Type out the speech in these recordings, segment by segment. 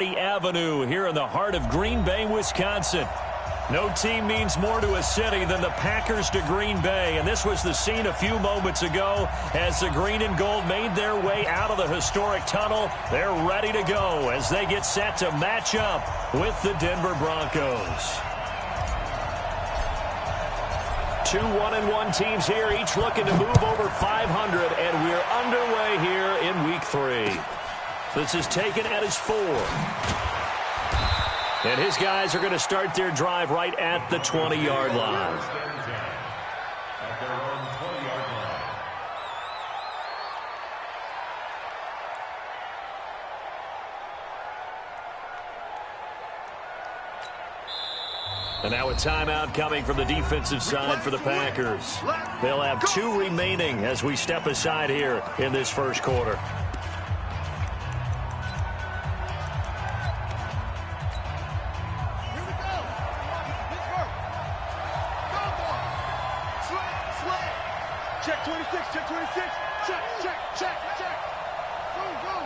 Avenue here in the heart of Green Bay, Wisconsin. No team means more to a city than the Packers to Green Bay, and this was the scene a few moments ago as the green and gold made their way out of the historic tunnel. They're ready to go as they get set to match up with the Denver Broncos. Two 1-1 teams here, each looking to move over 500, and we're underway here in Week 3. This is taken at his 4. And his guys are going to start their drive right at the 20-yard line. And now a timeout coming from the defensive side for the Packers. They'll have 2 remaining as we step aside here in this first quarter. Check 26, check 26, check. Go.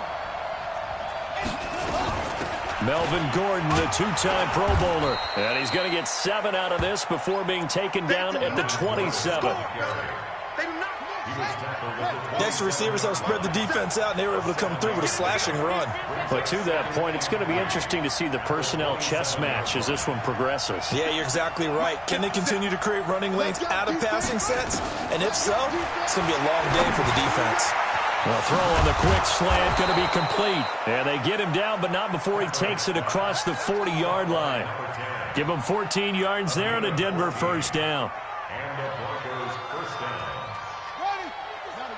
Melvin Gordon, the 2-time Pro Bowler. And he's going to get 7 out of this before being taken down at the 27. Next, the receivers helped spread the defense out, and they were able to come through with a slashing run. But to that point, it's going to be interesting to see the personnel chess match as this one progresses. Yeah, you're exactly right. Can they continue to create running lanes out of passing sets? And if so, it's going to be a long day for the defense. The throw on the quick slant going to be complete. And they get him down, but not before he takes it across the 40-yard line. Give him 14 yards there and a Denver first down.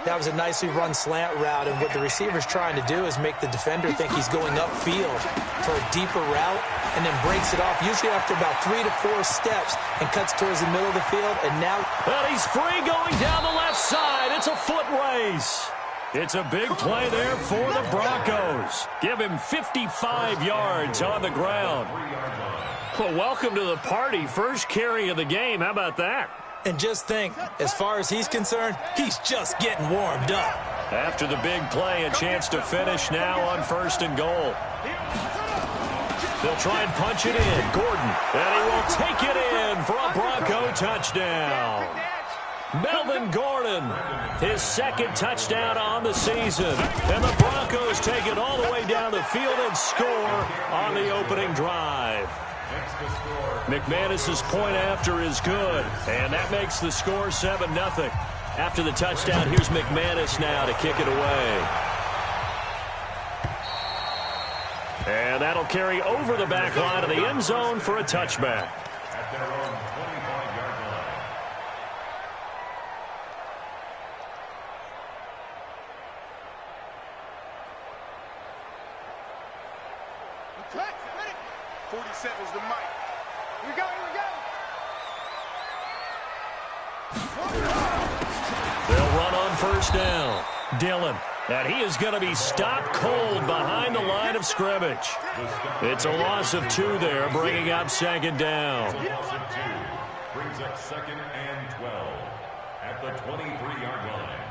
That was a nicely run slant route, and what the receiver's trying to do is make the defender think he's going upfield for a deeper route and then breaks it off, usually after about 3 to 4 steps, and cuts towards the middle of the field. And now he's free going down the left side. It's a foot race. It's a big play there for the Broncos. Give him 55 yards on the ground. Well, welcome to the party. First carry of the game. How about that? And just think, as far as he's concerned, he's just getting warmed up. After the big play, a chance to finish now on 1st and goal. They'll try and punch it in. Gordon, and he will take it in for a Bronco touchdown. Melvin Gordon, his 2nd touchdown on the season. And the Broncos take it all the way down the field and score on the opening drive. McManus's point after is good, and that makes the score 7-0. After the touchdown, here's McManus now to kick it away. And that'll carry over the back line of the end zone for a touchback. They'll run on first down. Dillon, and he is going to be stopped cold behind the line of scrimmage. It's a loss of 2 there, bringing up 2nd down. Brings up 2nd and 12 at the 23-yard line.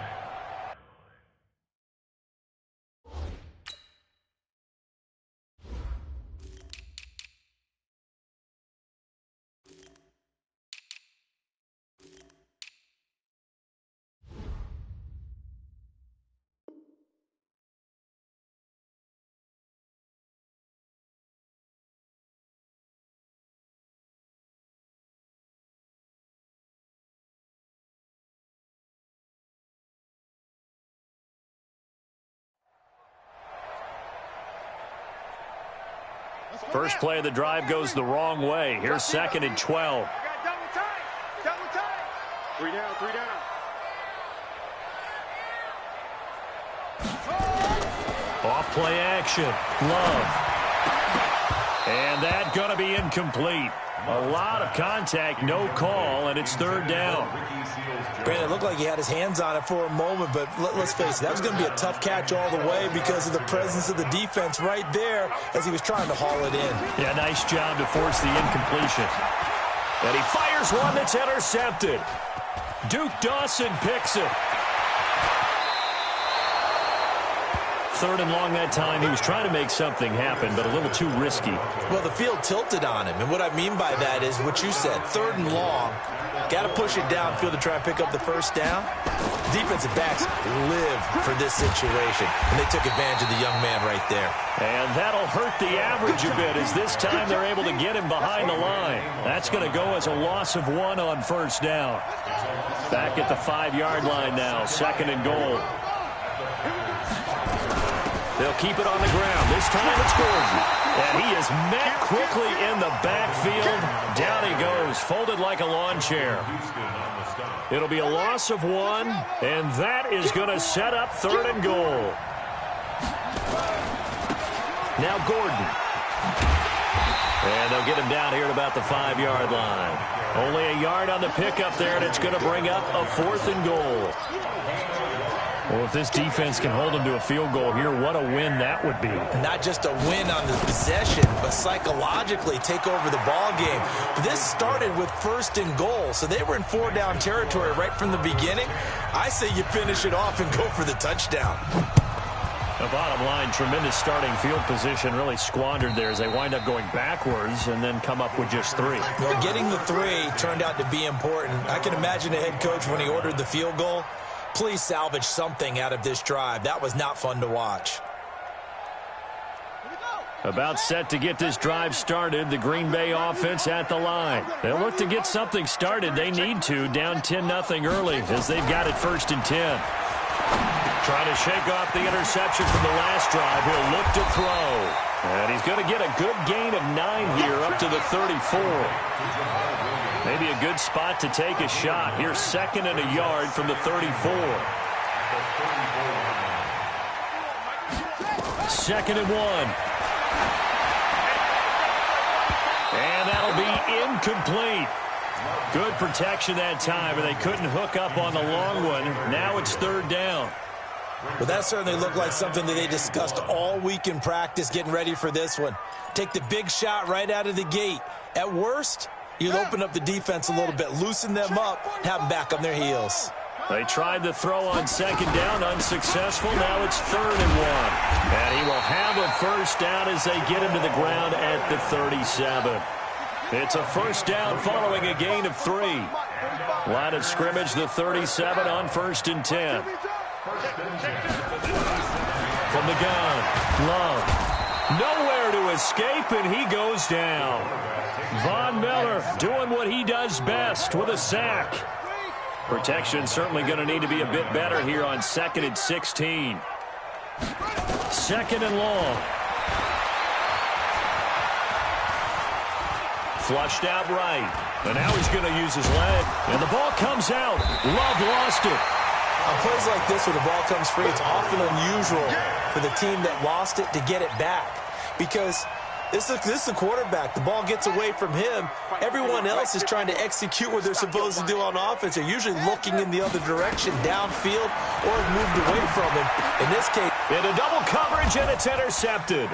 First play of the drive goes the wrong way. Here's 2nd and 12. Double time. 3 down. Off play action. Love. And that going to be incomplete. A lot of contact, no call, and it's 3rd down. Brandon, it looked like he had his hands on it for a moment, but let's face it, that was going to be a tough catch all the way because of the presence of the defense right there as he was trying to haul it in. Yeah, nice job to force the incompletion. And he fires one that's intercepted. Duke Dawson picks it. 3rd and long that time. He was trying to make something happen, but a little too risky. Well, the field tilted on him, and what I mean by that is what you said, 3rd and long. Got to push it downfield to try and pick up the first down. Defensive backs live for this situation, and they took advantage of the young man right there. And that'll hurt the average a bit, as this time they're able to get him behind the line. That's going to go as a loss of 1 on first down. Back at the 5-yard line now, 2nd and goal. They'll keep it on the ground. This time it's Gordon. And he is met quickly in the backfield. Down he goes, folded like a lawn chair. It'll be a loss of 1, and that is going to set up 3rd and goal. Now Gordon. And they'll get him down here at about the 5-yard line. Only a yard on the pickup there, and it's going to bring up a 4th and goal. Well, if this defense can hold them to a field goal here, what a win that would be. Not just a win on the possession, but psychologically take over the ball game. This started with 1st and goal, so they were in 4-down territory right from the beginning. I say you finish it off and go for the touchdown. The bottom line, tremendous starting field position, really squandered there as they wind up going backwards and then come up with just 3. Well, getting the 3 turned out to be important. I can imagine the head coach when he ordered the field goal. Please salvage something out of this drive. That was not fun to watch. About set to get this drive started, the Green Bay offense at the line. They'll look to get something started. They need to, down 10-0 early as they've got it 1st and 10. Trying to shake off the interception from the last drive. He'll look to throw. And he's going to get a good gain of 9 here up to the 34. Maybe a good spot to take a shot. Here's 2nd and a yard from the 34. 2nd and 1. And that'll be incomplete. Good protection that time, and they couldn't hook up on the long one. Now it's 3rd down. Well, that certainly looked like something that they discussed all week in practice, getting ready for this one. Take the big shot right out of the gate. At worst, you'll open up the defense a little bit, loosen them up, have them back on their heels. They tried to throw on 2nd down, unsuccessful. Now it's 3rd and 1. And he will have a first down as they get him to the ground at the 37. It's a first down following a gain of 3. Line of scrimmage, the 37 on 1st and 10. From the gun, Love. Nowhere to escape, and he goes down. Von Miller doing what he does best with a sack. Protection certainly going to need to be a bit better here on 2nd and 16. 2nd and long. Flushed out right. And now he's going to use his leg. And the ball comes out. Love lost it. On plays like this where the ball comes free, it's often unusual for the team that lost it to get it back. Because this is the quarterback. The ball gets away from him. Everyone else is trying to execute what they're supposed to do on offense. They're usually looking in the other direction, downfield, or have moved away from him. In this case, into double coverage, and it's intercepted.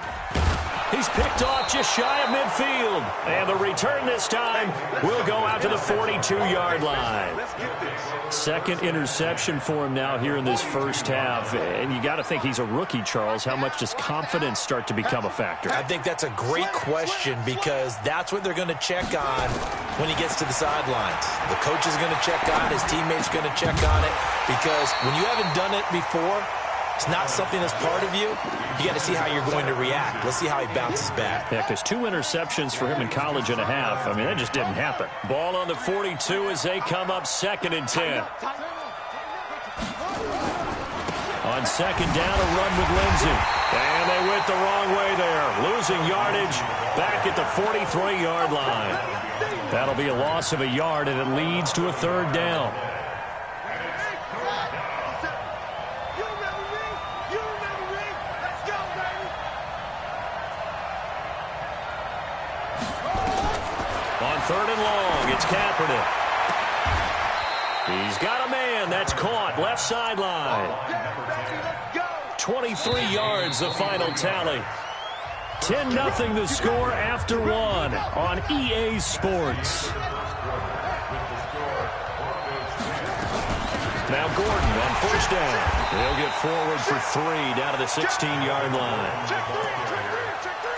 He's picked off just shy of midfield. And the return this time will go out to the 42-yard line. 2nd interception for him now here in this first half. And you got to think he's a rookie, Charles. How much does confidence start to become a factor? I think that's a great question because that's what they're going to check on when he gets to the sidelines. The coach is going to check on it. His teammates are going to check on it because when you haven't done it before, it's not something that's part of you. You got to see how you're going to react. Let's see how he bounces back. Yeah, because 2 interceptions for him in college and a half. I mean, that just didn't happen. Ball on the 42 as they come up 2nd and 10. On 2nd down, a run with Lindsey. And they went the wrong way there. Losing yardage back at the 43-yard line. That'll be a loss of a yard, and it leads to a 3rd down. On 3rd and long, it's Kaepernick. He's got a man that's caught left sideline. 23 yards the final tally. 10-0 the score after 1 on EA Sports. Now Gordon on first down. He'll get forward for 3 down to the 16-yard line.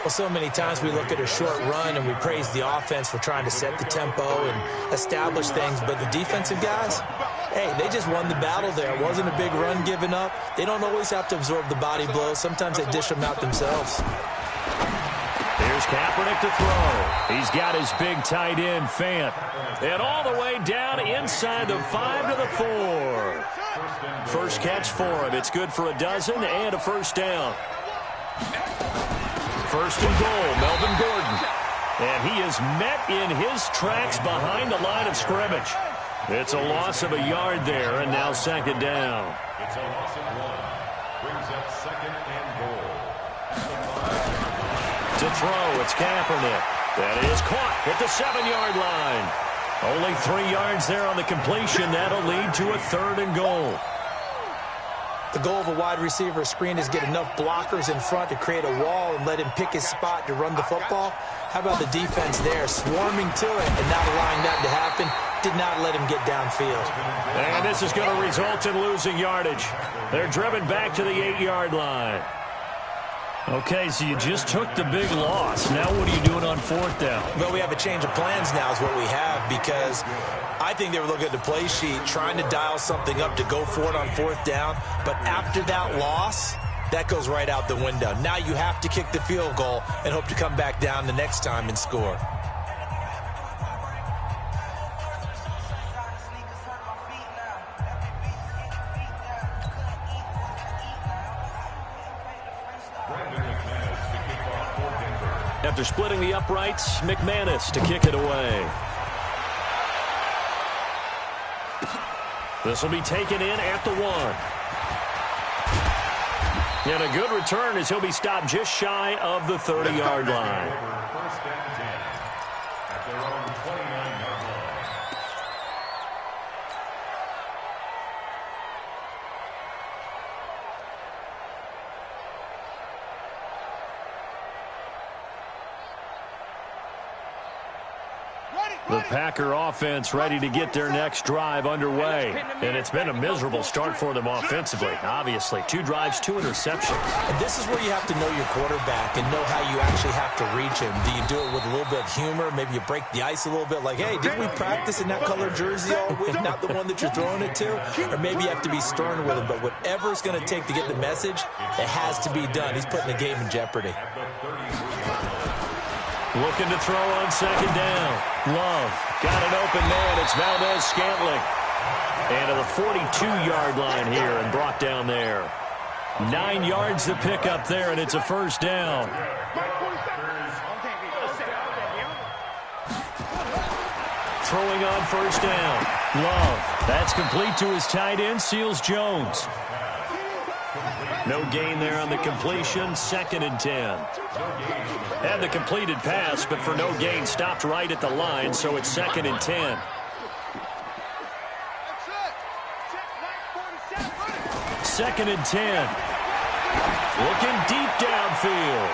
Well, so many times we look at a short run and we praise the offense for trying to set the tempo and establish things, but the defensive guys, hey, they just won the battle there. It wasn't a big run given up. They don't always have to absorb the body blows. Sometimes they dish them out themselves. Here's Kaepernick to throw. He's got his big tight end, Fant. And all the way down inside the 5 to the 4. First catch for him. It's good for a dozen and a first down. First and goal, Melvin Gordon. And he is met in his tracks behind the line of scrimmage. It's a loss of a yard there, and now second down. It's a loss of 1. Brings up second and goal. To throw, it's Kaepernick. That is caught at the 7-yard line. Only 3 yards there on the completion. That'll lead to a third and goal. The goal of a wide receiver screen is get enough blockers in front to create a wall and let him pick his spot to run the football. How about the defense there, swarming to it and not allowing that to happen? Did not let him get downfield. And this is going to result in losing yardage. They're driven back to the 8-yard line. Okay, so you just took the big loss. Now what are you doing on fourth down? Well, we have a change of plans now is what we have, because I think they were looking at the play sheet, trying to dial something up to go for it on fourth down. But after that loss, that goes right out the window. Now you have to kick the field goal and hope to come back down the next time and score. After splitting the uprights, McManus to kick it away. This will be taken in at the 1. And a good return as he'll be stopped just shy of the 30-yard line. First and 10 at their own 29-yard line. The Packer offense ready to get their next drive underway. And it's been a miserable start for them offensively, obviously. 2 drives, 2 interceptions. And this is where you have to know your quarterback and know how you actually have to reach him. Do you do it with a little bit of humor? Maybe you break the ice a little bit, like, hey, didn't we practice in that color jersey all week, not the one that you're throwing it to? Or maybe you have to be stern with him. But whatever it's going to take to get the message, it has to be done. He's putting the game in jeopardy. Looking to throw on second down. Love got an open man. It's Valdez-Scantling. And to the 42-yard line here and brought down there. 9 yards to pick up there, and it's a first down. Throwing on first down. Love. That's complete to his tight end, Seals Jones. No gain there on the completion. Second and 10. Had the completed pass, but for no gain, stopped right at the line, so it's second and 10. Second and 10. Looking deep downfield.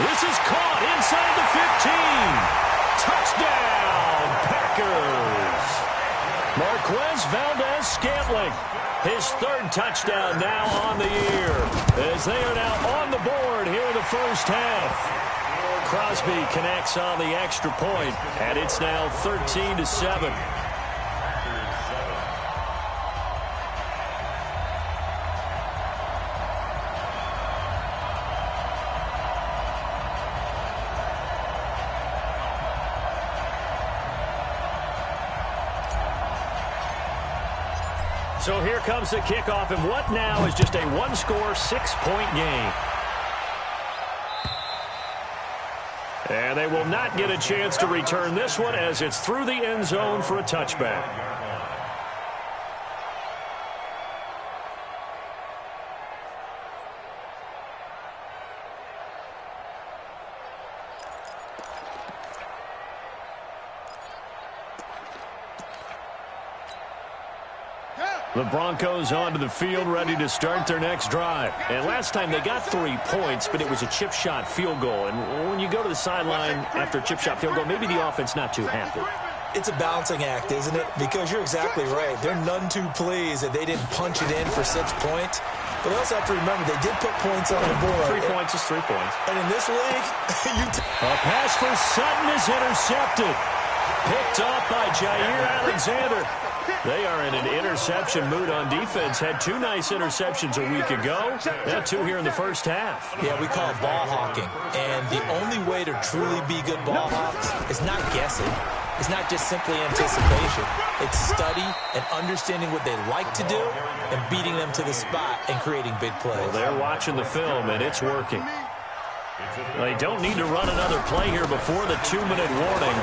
This is caught inside the 15. Touchdown, Packers. Marquez Valdez-Scantling. His 3rd touchdown now on the year, as they are now on the board here in the first half. Crosby connects on the extra point, and it's now 13-7. So here comes the kickoff, and what now is just a 1-score, 6-point game. And they will not get a chance to return this one as it's through the end zone for a touchback. The Broncos onto the field, ready to start their next drive. And last time they got 3 points, but it was a chip shot field goal. And when you go to the sideline after a chip shot field goal, maybe the offense not too happy. It's a balancing act, isn't it? Because you're exactly right. They're none too pleased that they didn't punch it in for 6 points. But they also have to remember they did put points on the board. 3 points is 3 points. And in this league, a pass for Sutton is intercepted. Picked off by Jair Alexander. They are in an interception mood on defense. Had 2 nice interceptions a week ago. Now 2 here in the first half. Yeah, we call it ball hawking. And the only way to truly be good ball hawks is not guessing. It's not just simply anticipation. It's study and understanding what they like to do and beating them to the spot and creating big plays. Well, they're watching the film, and it's working. They don't need to run another play here before the 2-minute warning.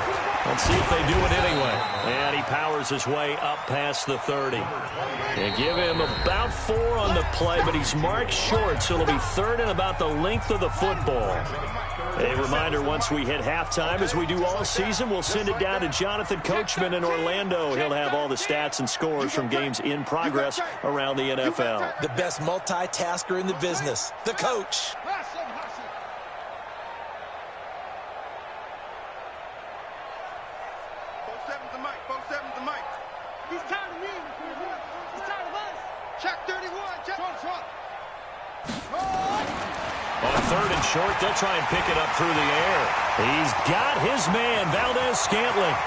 Let's see if they do it anyway. And he powers his way up past the 30. They give him about 4 on the play, but he's marked short, so it'll be 3rd and about the length of the football. A reminder, once we hit halftime, as we do all season, we'll send it down to Jonathan Coachman in Orlando. He'll have all the stats and scores from games in progress around the NFL. The best multitasker in the business, the coach. He's tired of me. He's tired of us. Check 31. Check. Front. On 3rd and short, they'll try and pick it up through the air. He's got his man, Valdez-Scantling.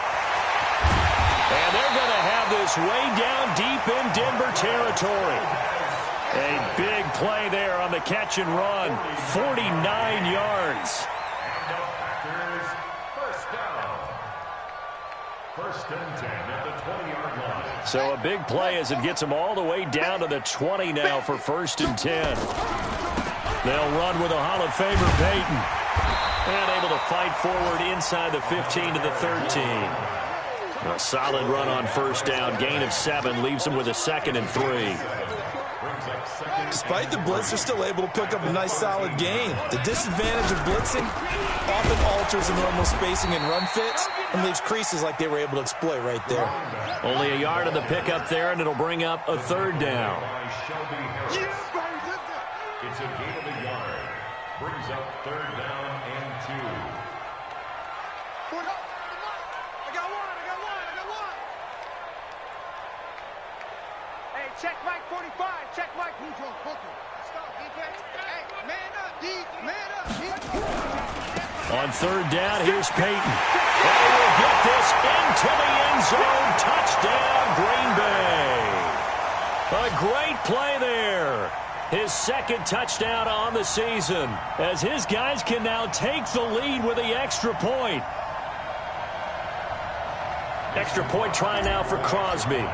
And they're going to have this way down deep in Denver territory. A big play there on the catch and run. 49 yards. First and 10 at the 20-yard line. So a big play as it gets them all the way down to the 20 now for 1st and 10. They'll run with a Hall of Famer, Peyton. And able to fight forward inside the 15 to the 13. A solid run on 1st down. Gain of 7 leaves them with a 2nd and 3. Despite the blitz, they're still able to pick up a nice, solid gain. The disadvantage of blitzing often alters the normal spacing and run fits and leaves creases like they were able to exploit right there. Only a yard of the pickup there, and it'll bring up a 3rd down. It's a gain of a yard. Brings up 3rd down and 2. I got one. Hey, check Mike 45. Check Mike. Stop, defense. Hey, man up, On 3rd down, here's Peyton. They will get this into the end zone. Touchdown, Green Bay. A great play there. His 2nd touchdown on the season, as his guys can now take the lead with the extra point. Extra point try now for Crosby.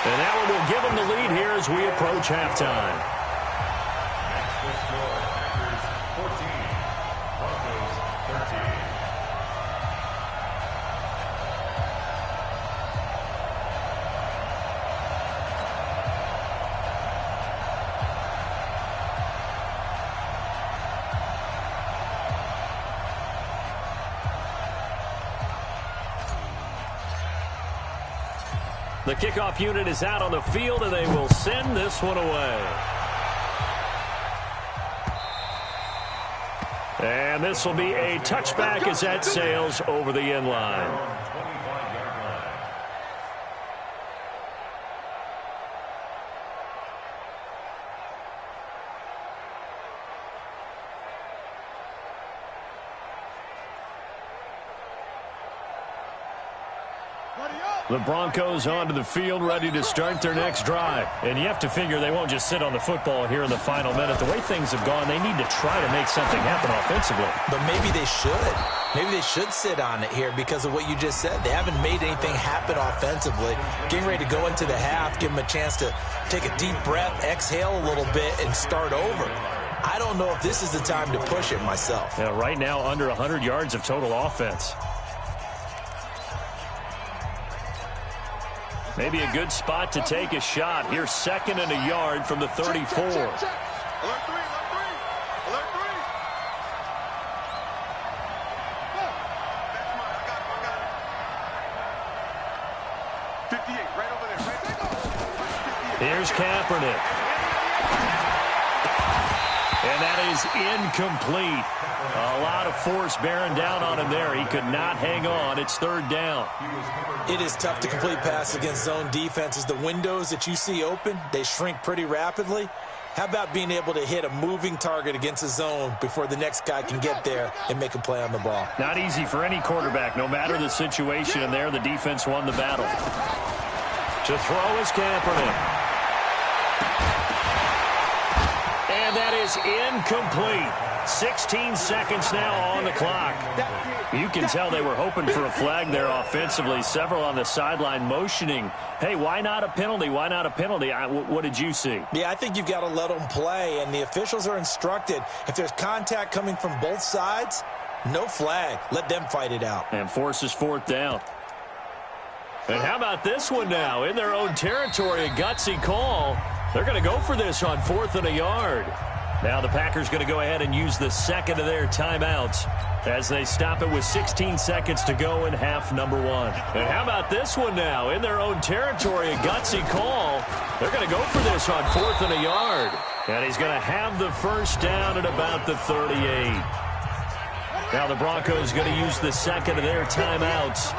And that one will give them the lead here as we approach halftime. That's the score. Packers 14, Broncos 13. The kickoff unit is out on the field, and they will send this one away. And this will be a touchback as that sails over the end line. The Broncos onto the field, ready to start their next drive. And you have to figure they won't just sit on the football here in the final minute. The way things have gone, they need to try to make something happen offensively. But maybe they should. Maybe they should sit on it here because of what you just said. They haven't made anything happen offensively. Getting ready to go into the half, give them a chance to take a deep breath, exhale a little bit, and start over. I don't know if this is the time to push it myself. Yeah, right now, under 100 yards of total offense. Maybe a good spot to take a shot. Here's 2nd and a yard from the 34. Alert 3. Alert 3. 58, right over there. Right. Here's Kaepernick. And that is incomplete. A lot of force bearing down on him there. He could not hang on. It's third down. It is tough to complete passes against zone defenses. The windows that you see open, they shrink pretty rapidly. How about being able to hit a moving target against a zone before the next guy can get there and make a play on the ball? Not easy for any quarterback, no matter the situation. And there, the defense won the battle. To throw is Kaepernick. And that is incomplete. 16 seconds now on the clock. You can tell they were hoping for a flag there offensively. Several on the sideline motioning, hey, why not a penalty? Why not a penalty? What did you see? Yeah, I think you've got to let them play, and the officials are instructed. If there's contact coming from both sides, no flag. Let them fight it out. And forces fourth down. And how about this one now? In their own territory, a gutsy call. They're going to go for this on 4th and a yard. Now the Packers going to go ahead and use the second of their timeouts as they stop it with 16 seconds to go in half number 1. And how about this one now? In their own territory, a gutsy call. They're going to go for this on 4th and a yard. And he's going to have the first down at about the 38. Now the Broncos going to use the second of their timeouts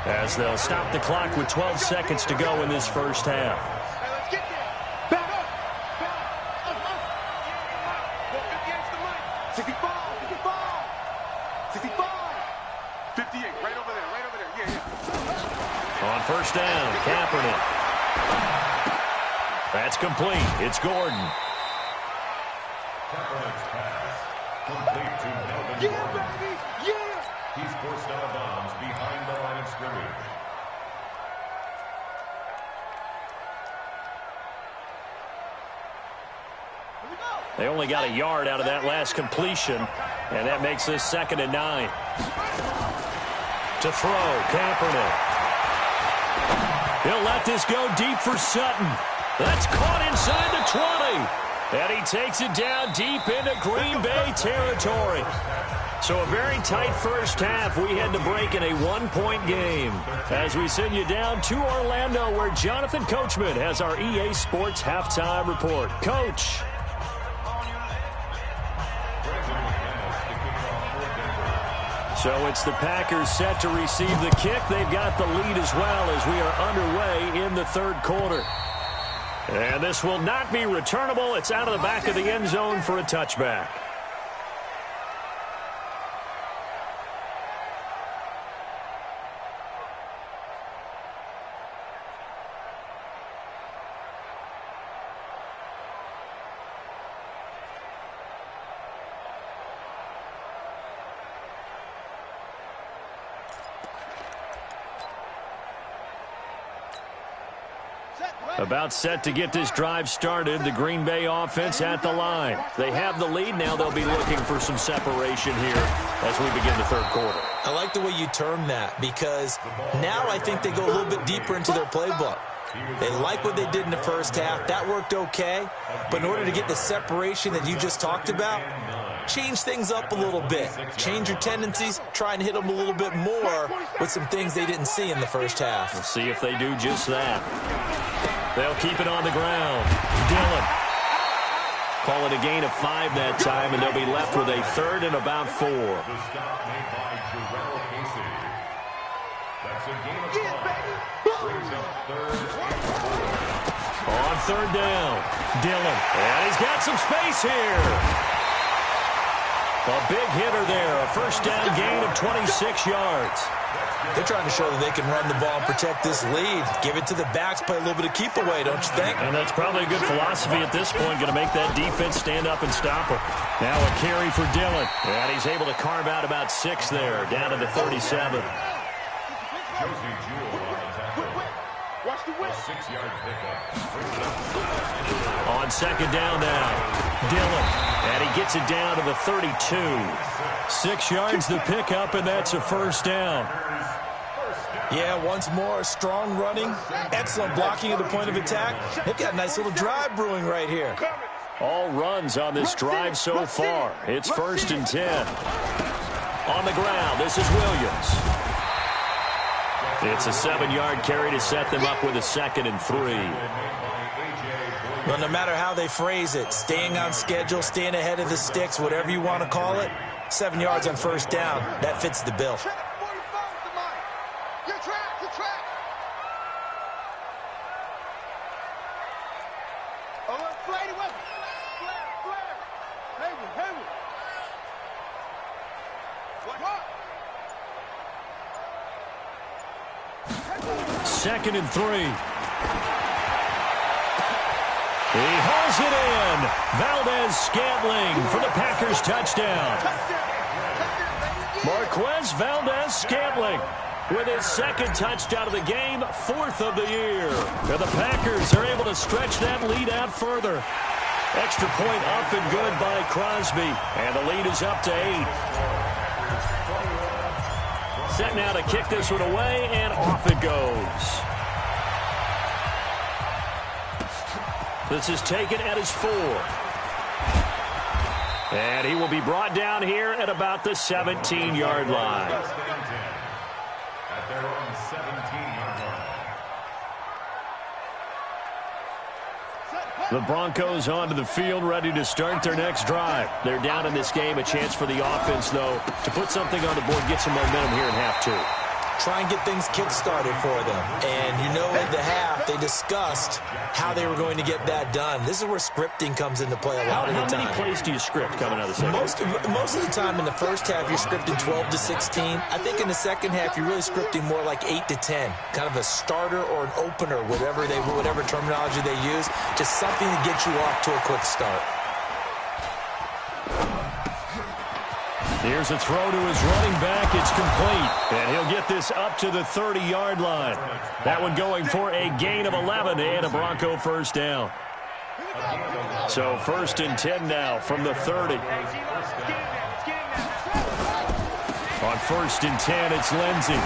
as they'll stop the clock with 12 seconds to go in this first half. First down, Kaepernick. That's complete. It's Gordon. Kaepernick's pass. Complete to Melvin Gordon. He's forced out of bounds behind the line of scrimmage. They only got a yard out of that last completion, and that makes this 2nd and 9. To throw, Kaepernick. He'll let this go deep for Sutton. That's caught inside the 20. And he takes it down deep into Green Bay territory. So a very tight first half. We had to break in a 1-point game as we send you down to Orlando, where Jonathan Coachman has our EA Sports halftime report. Coach. So it's the Packers set to receive the kick. They've got the lead as well as we are underway in the third quarter. And this will not be returnable. It's out of the back of the end zone for a touchback. About set to get this drive started. The Green Bay offense at the line. They have the lead. Now they'll be looking for some separation here as we begin the third quarter. I like the way you term that, because now I think they go a little bit deeper into their playbook. They like what they did in the first half. That worked okay. But in order to get the separation that you just talked about, change things up a little bit. Change your tendencies. Try and hit them a little bit more with some things they didn't see in the first half. We'll see if they do just that. They'll keep it on the ground. Dillon. Call it a gain of 5 that time, and they'll be left with a 3rd and about 4. The stop made by Jarrell Casey. That's a gain of 5. Brings up 3rd and 4. On 3rd down, Dillon. And he's got some space here. A big hitter there. A first down gain of 26 yards. They're trying to show that they can run the ball and protect this lead. Give it to the backs, play a little bit of keep away, don't you think? And that's probably a good philosophy at this point. Going to make that defense stand up and stop her. Now a carry for Dillon. And he's able to carve out about 6 there, down to the 37. Josie Jewell on the tackle. Watch the whip. A 6-yard pickup. On 2nd down now, Dillon. And he gets it down to the 32. 6 yards the pickup, and that's a first down. Yeah, once more, strong running, excellent blocking at the point of attack. They've got a nice little drive brewing right here. All runs on this drive so far. It's 1st and 10. On the ground, this is Williams. It's a 7-yard carry to set them up with a 2nd and 3. Well, no matter how they phrase it, staying on schedule, staying ahead of the sticks, whatever you want to call it, 7 yards on first down, that fits the bill. Second and 3. He hauls it in. Valdez-Scantling for the Packers touchdown. Marquez Valdez-Scantling with his second touchdown of the game, 4th of the year. And the Packers are able to stretch that lead out further. Extra point up and good by Crosby. And the lead is up to 8. Set now to kick this one away, and off it goes. This is taken at his 4. And he will be brought down here at about the 17-yard line. At their own 17-yard line. The Broncos onto the field, ready to start their next drive. They're down in this game. A chance for the offense, though, to put something on the board, get some momentum here in half 2. Try and get things kick-started for them. And you know in the half, they discussed how they were going to get that done. This is where scripting comes into play a lot of the time. How many plays do you script coming out of the second? Most of the time in the first half, you're scripting 12 to 16. I think in the second half, you're really scripting more like 8 to 10. Kind of a starter or an opener, whatever terminology they use. Just something to get you off to a quick start. Here's a throw to his running back. It's complete. And he'll get this up to the 30-yard line. That one going for a gain of 11 and a Bronco first down. So 1st and 10 now from the 30. On 1st and 10, it's Lindsey.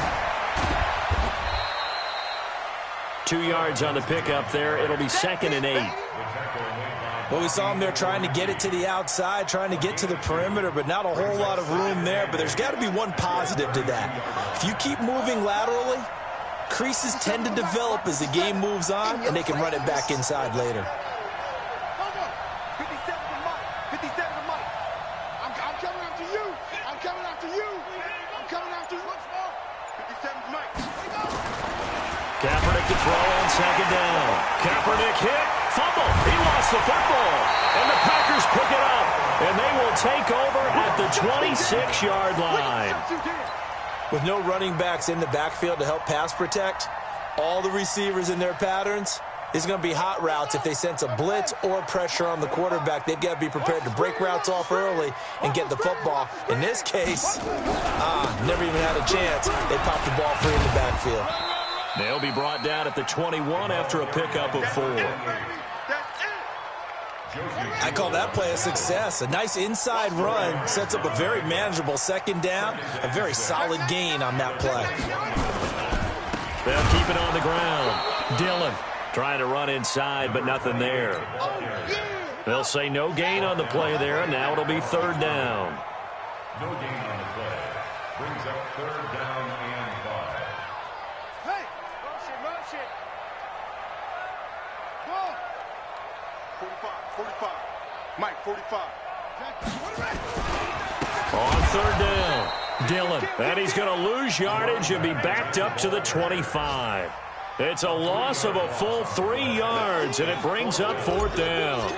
2 yards on the pickup there. It'll be 2nd and 8. Well, we saw him there trying to get it to the outside, trying to get to the perimeter, but not a whole lot of room there. But there's got to be one positive to that. If you keep moving laterally, creases tend to develop as the game moves on, and they can run it back inside later. 57 to Mike. 57 to Mike. I'm coming after you. I'm coming after you. I'm coming after you. 57 to Mike. Kaepernick to throw on 2nd down. Kaepernick hit. Fumble. He lost the football. And the Packers pick it up. And they will take over at the 26-yard line. With no running backs in the backfield to help pass protect, all the receivers in their patterns, it's going to be hot routes. If they sense a blitz or pressure on the quarterback, they've got to be prepared to break routes off early and get the football. In this case, never even had a chance. They popped the ball free in the backfield. They'll be brought down at the 21 after a pickup of 4. I call that play a success. A nice inside run sets up a very manageable 2nd down. A very solid gain on that play. They'll keep it on the ground. Dillon trying to run inside, but nothing there. They'll say no gain on the play there, and now it'll be 3rd down. No gain on the play. Brings up 3rd down and 5. Hey! Motion. Go! 45. Mike, 45. On 3rd down, Dillon. And he's going to lose yardage and be backed up to the 25. It's a loss of a full 3 yards, and it brings up 4th down.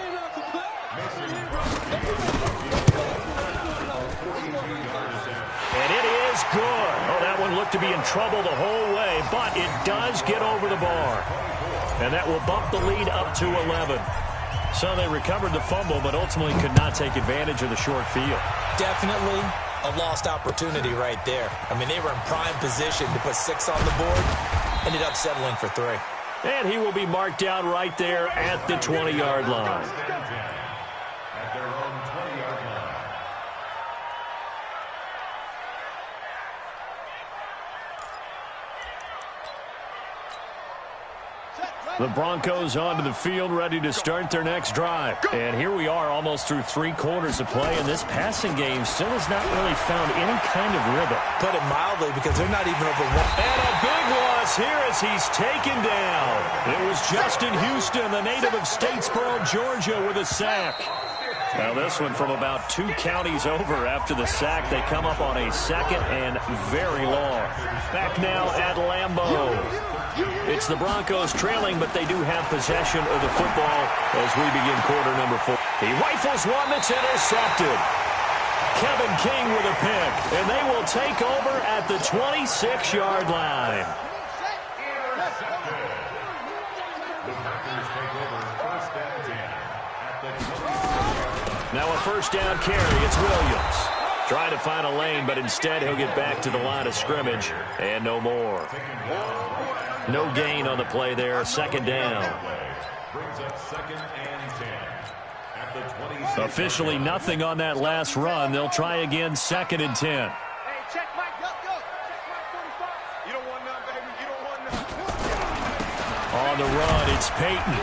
And it is good. Oh, that one looked to be in trouble the whole way, but it does get over the bar. And that will bump the lead up to 11. So they recovered the fumble, but ultimately could not take advantage of the short field. Definitely a lost opportunity right there. I mean, they were in prime position to put 6 on the board. Ended up settling for 3. And he will be marked down right there at the 20-yard line. At their own 20-yard line. The Broncos onto the field, ready to start their next drive. And here we are almost through 3 quarters of play, and this passing game still has not really found any kind of rhythm. Put it mildly, because they're not even over one. And a big loss here as he's taken down. It was Justin Houston, the native of Statesboro, Georgia, with a sack. Now this one from about 2 counties over. After the sack, they come up on a 2nd and very long. Back now at Lambeau. It's the Broncos trailing, but they do have possession of the football as we begin quarter number 4. He rifles one that's intercepted. Kevin King with a pick, and they will take over at the 26-yard line. Now a first down carry. It's Williams. Trying to find a lane, but instead he'll get back to the line of scrimmage and no more. No gain on the play there. 2nd down. Officially nothing on that last run. They'll try again 2nd and 10. Hey, check Mike. Go. Check Mike 45. You don't want none, baby. You don't want none. On the run, it's Peyton.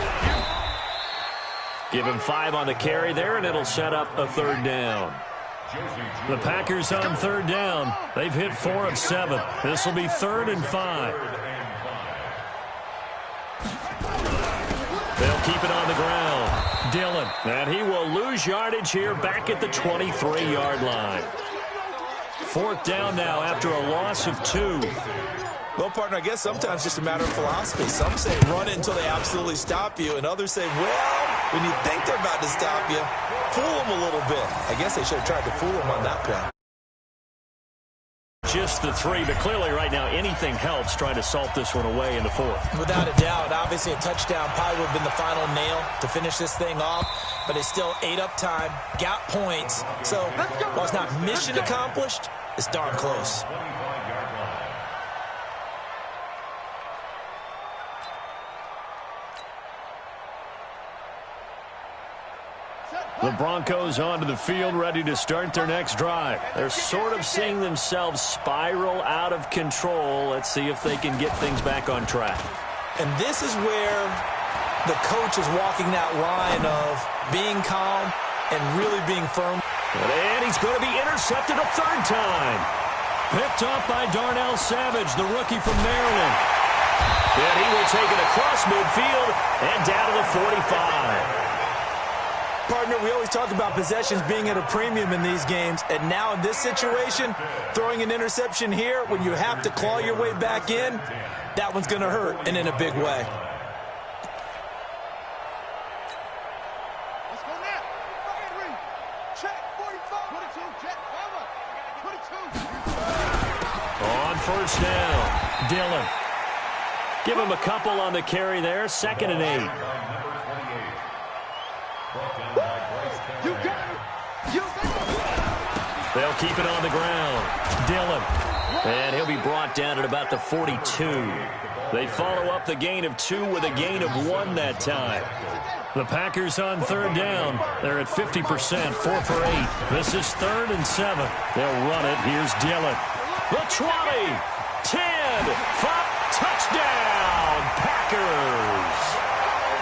Give him 5 on the carry there, and it'll set up a 3rd down. The Packers on 3rd down. They've hit 4 of 7. This will be 3rd and 5. They'll keep it on the ground. Dillon. And he will lose yardage here back at the 23-yard line. 4th down now after a loss of 2. Well, partner, I guess sometimes it's just a matter of philosophy. Some say run it until they absolutely stop you, and others say, well, when you think they're about to stop you, fool them a little bit. I guess they should have tried to fool them on that play. Just the 3, but clearly right now anything helps trying to salt this one away in the 4th. Without a doubt, obviously a touchdown probably would have been the final nail to finish this thing off, but it's still 8 up time, got points. So while it's not mission accomplished, it's darn close. The Broncos onto the field, ready to start their next drive. They're sort of seeing themselves spiral out of control. Let's see if they can get things back on track. And this is where the coach is walking that line of being calm and really being firm. And he's going to be intercepted a 3rd time. Picked up by Darnell Savage, the rookie from Maryland. And he will take it across midfield and down to the 45. Partner, we always talk about possessions being at a premium in these games, and now in this situation, throwing an interception here when you have to claw your way back in, that one's going to hurt, and in a big way. Let's go now. Check 45. 22. Check. Cover. 22. On 1st down, Dillon. Give him a couple on the carry there. 2nd and 8. You got it. You got it. They'll keep it on the ground. Dillon. And he'll be brought down at about the 42. They follow up the gain of 2 with a gain of 1 that time. The Packers on 3rd down. They're at 50%, 4 for 8. This is 3rd and 7. They'll run it. Here's Dillon. The 20, 10, 5, touchdown, Packers.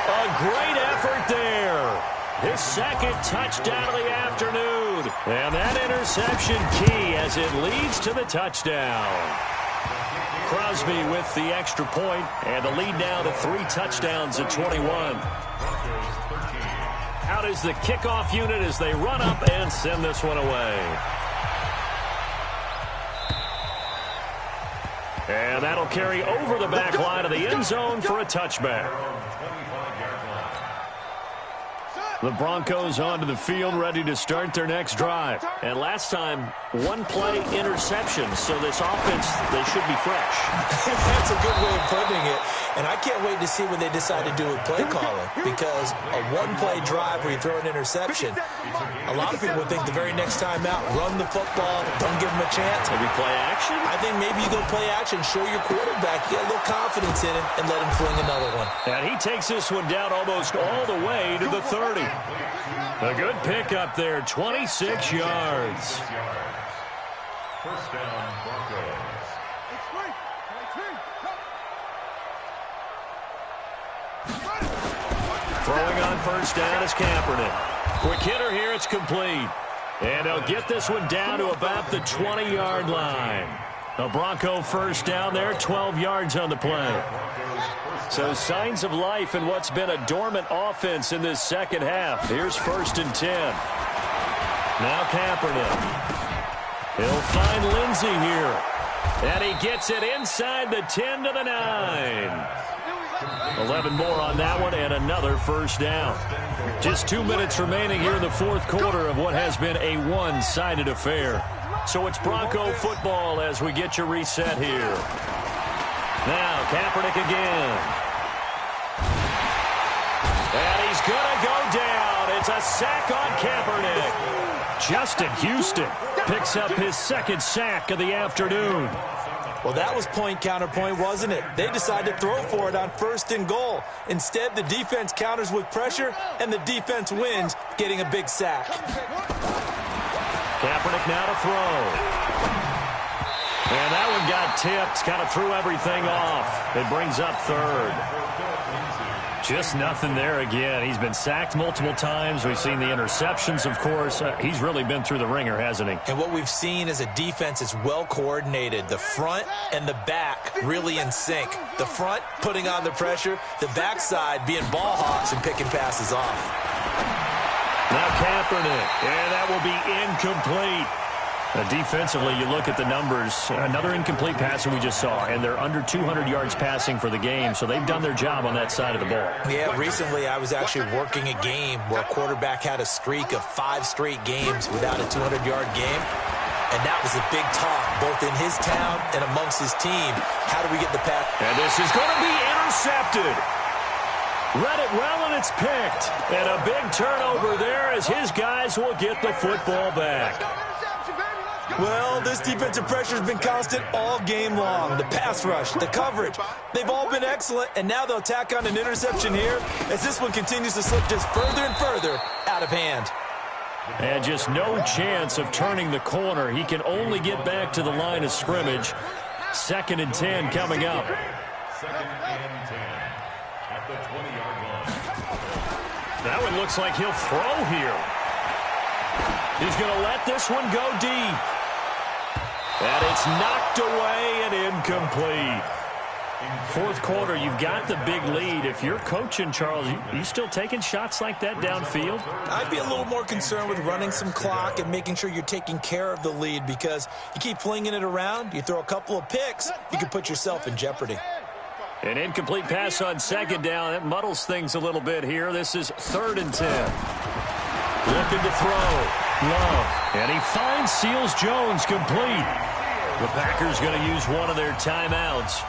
A great effort there. His 2nd touchdown of the afternoon. And that interception key as it leads to the touchdown. Crosby with the extra point, and the lead now to 3 touchdowns at 21. Out is the kickoff unit as they run up and send this one away. And that'll carry over the back line of the end zone for a touchback. The Broncos onto the field, ready to start their next drive. And last time, 1-play interception, so this offense, they should be fresh. That's a good way of putting it. And I can't wait to see what they decide to do with play calling, because a 1-play drive where you throw an interception, a lot of people would think the very next time out, run the football, don't give them a chance. Maybe play action? I think maybe you go play action, show your quarterback, get a little confidence in him, and let him fling another one. And he takes this one down almost all the way to the 30. A good pickup there, 26 yards. First down, Broncos. Throwing on first down is Kaepernick. Quick hitter here, it's complete. And they'll get this one down to about the 20-yard line. A Bronco first down there, 12 yards on the play. So signs of life in what's been a dormant offense in this second half. Here's 1st and 10. Now Kaepernick. He'll find Lindsey here. And he gets it inside the 10 to the 9. 11 more on that one and another first down. Just 2 minutes remaining here in the fourth quarter of what has been a one-sided affair. So it's Bronco football as we get your reset here. Now Kaepernick again. And he's going to go down. It's a sack on Kaepernick. Justin Houston picks up his second sack of the afternoon. Well, that was point counterpoint, wasn't it? They decided to throw for it on 1st and goal. Instead, the defense counters with pressure, and the defense wins, getting a big sack. Kaepernick now to throw. And that one got tipped, kind of threw everything off. It brings up 3rd. Just nothing there again. He's been sacked multiple times. We've seen the interceptions, of course. He's really been through the ringer, hasn't he? And what we've seen is a defense that's well coordinated. The front and the back really in sync. The front putting on the pressure. The backside being ball hawks and picking passes off. Now Kaepernick. And that will be incomplete. Defensively, you look at the numbers. Another incomplete passer we just saw, and they're under 200 yards passing for the game, so they've done their job on that side of the ball. Yeah, recently I was actually working a game where a quarterback had a streak of 5 straight games without a 200-yard game, and that was a big talk, both in his town and amongst his team. How do we get the pass? And this is going to be intercepted. Read it well, and it's picked. And a big turnover there as his guys will get the football back. Well, this defensive pressure has been constant all game long. The pass rush, the coverage, they've all been excellent, and now they'll tack on an interception here as this one continues to slip just further and further out of hand. And just no chance of turning the corner. He can only get back to the line of scrimmage. 2nd and 10 coming up. 2nd and 10 at the 20-yard line. That one looks like he'll throw here. He's going to let this one go deep. And it's knocked away and incomplete. Fourth quarter, you've got the big lead. If you're coaching, Charles, you still taking shots like that downfield? I'd be a little more concerned with running some clock and making sure you're taking care of the lead, because you keep flinging it around, you throw a couple of picks, you can put yourself in jeopardy. An incomplete pass on 2nd down. That muddles things a little bit here. This is 3rd and 10. Looking to throw. Love. And he finds Seals-Jones complete. The Packers going to use one of their timeouts.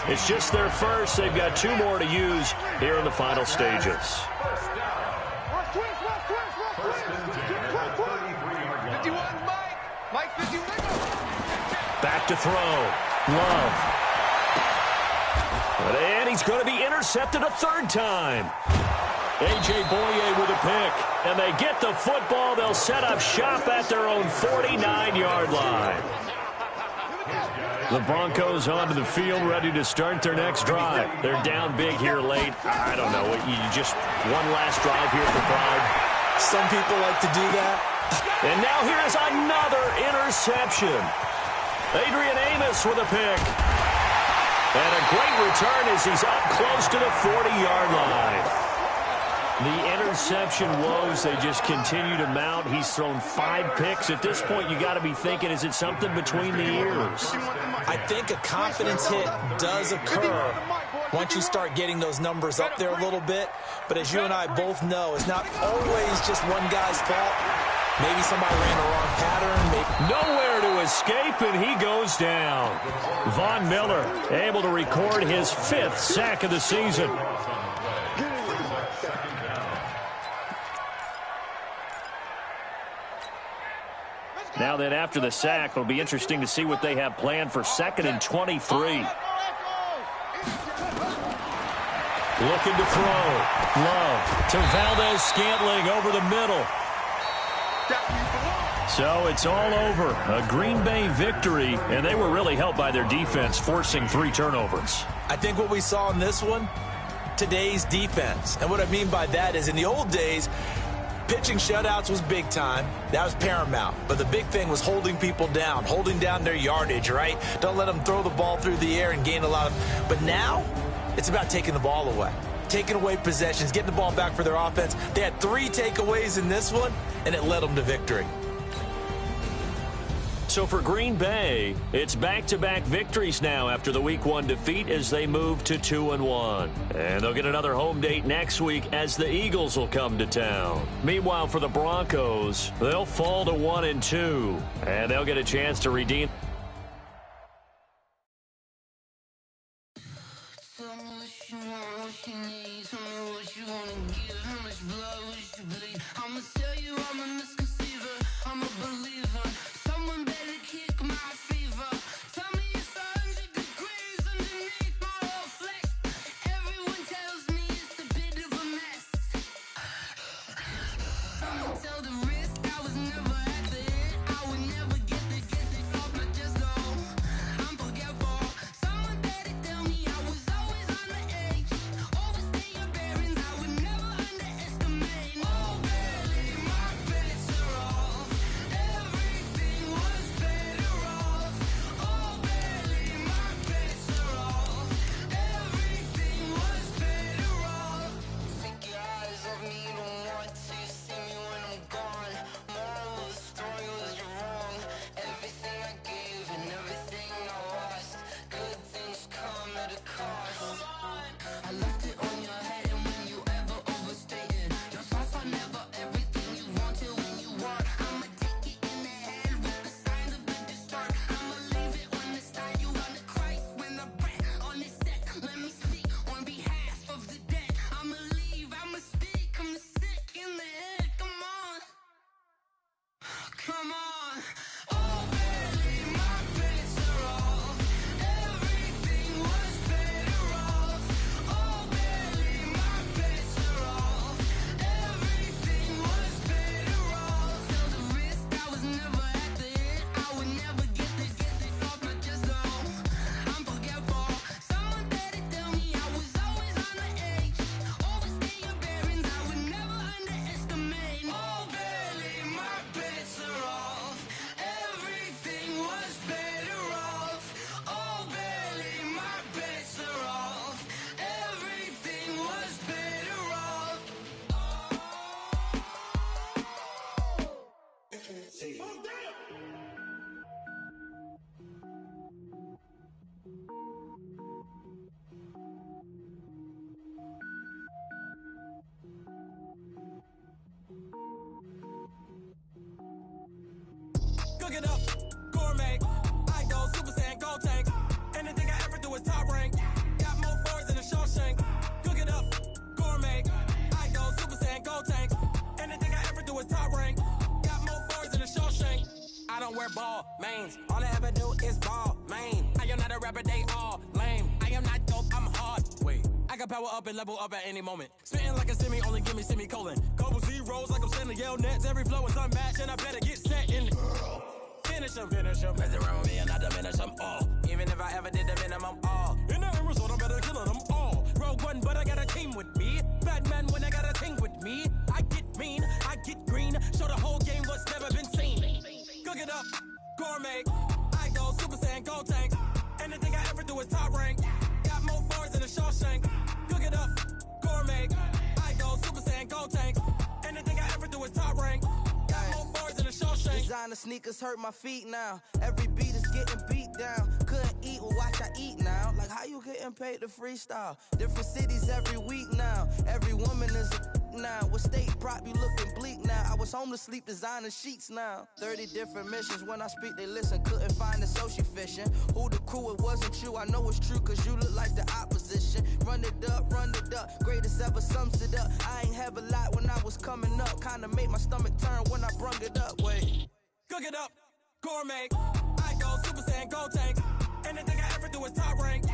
It's just their first. They've got 2 more to use here in the final stages. Back to throw. Love. And he's going to be intercepted a 3rd time. A.J. Boye with a pick. And they get the football. They'll set up shop at their own 49-yard line. The Broncos onto the field, ready to start their next drive. They're down big here late. I don't know. You just one last drive here for pride. Some people like to do that. And now here's another interception. Adrian Amos with a pick. And a great return as he's up close to the 40-yard line. The interception woes, they just continue to mount. He's thrown 5 picks. At this point, you got to be thinking, is it something between the ears? I think a confidence hit does occur once you start getting those numbers up there a little bit. But as you and I both know, it's not always just one guy's fault. Maybe somebody ran the wrong pattern. Nowhere to escape, and he goes down. Von Miller able to record his 5th sack of the season. Now then, after the sack, it'll be interesting to see what they have planned for 2nd and 23. Looking to throw. Love to Valdez-Scantling over the middle. So it's all over. A Green Bay victory, and they were really helped by their defense, forcing 3 turnovers. I think what we saw in this one, today's defense. And what I mean by that is in the old days, pitching shutouts was big time. That was paramount. But the big thing was holding people down, holding down their yardage, right? Don't let them throw the ball through the air and gain a lot of... But now, it's about taking the ball away. Taking away possessions, getting the ball back for their offense. They had 3 takeaways in this one, and it led them to victory. So for Green Bay, it's back-to-back victories now after the Week 1 defeat as they move to 2-1. And they'll get another home date next week as the Eagles will come to town. Meanwhile, for the Broncos, they'll fall to 1-2, and they'll get a chance to redeem. Cook it up, gourmet. I go Super Saiyan, gold tank. Anything I ever do is top rank. Got more boards than a Shawshank. Cook it up, gourmet. I go Super Saiyan, gold tank. Anything I ever do is top rank. Got more boards than a Shawshank. I don't wear ball mains. All I ever do is ball main. I am not a rapper, they all lame. I am not dope, I'm hard. Wait, I can power up and level up at any moment. Spitting like a semi, only give me semicolon. Couple zeros like I'm sending yell nets. Every flow is unmatched, and I better get set in. Finish them. Mess around with me and I diminish them all. Even if I ever did the minimum, all. In the end result, I'm better killing them all. Rogue One, but I got a team with me. Batman when I got a team with me. I get mean, I get green. Show the whole game what's never been seen. Cook it up, gourmet. I go Super Saiyan, gold tank. Anything I ever do is top rank. Got more bars than a Shawshank. Cook it up, gourmet. I go Super Saiyan, gold tank. Anything I ever do is top rank. Got more bars than a Shawshank. Designer sneakers hurt my feet now. Every beat is getting beat down. Couldn't eat, well watch I eat now. Like how you getting paid to freestyle? Different cities every week now. Every woman is a now. With state prop, you looking bleak now. I was home to sleep designing sheets now. 30 different missions. When I speak, they listen. Couldn't find it, so she fishing. Who the crew, it wasn't you. I know it's true, cause you look like the opposition. Run it up. Greatest ever sums it up. I ain't have a lot when I was coming up. Kinda made my stomach turn when I brung it up. Wait. Cook it up, gourmet. I go Super Saiyan, gold tank. Anything I ever do is top rank.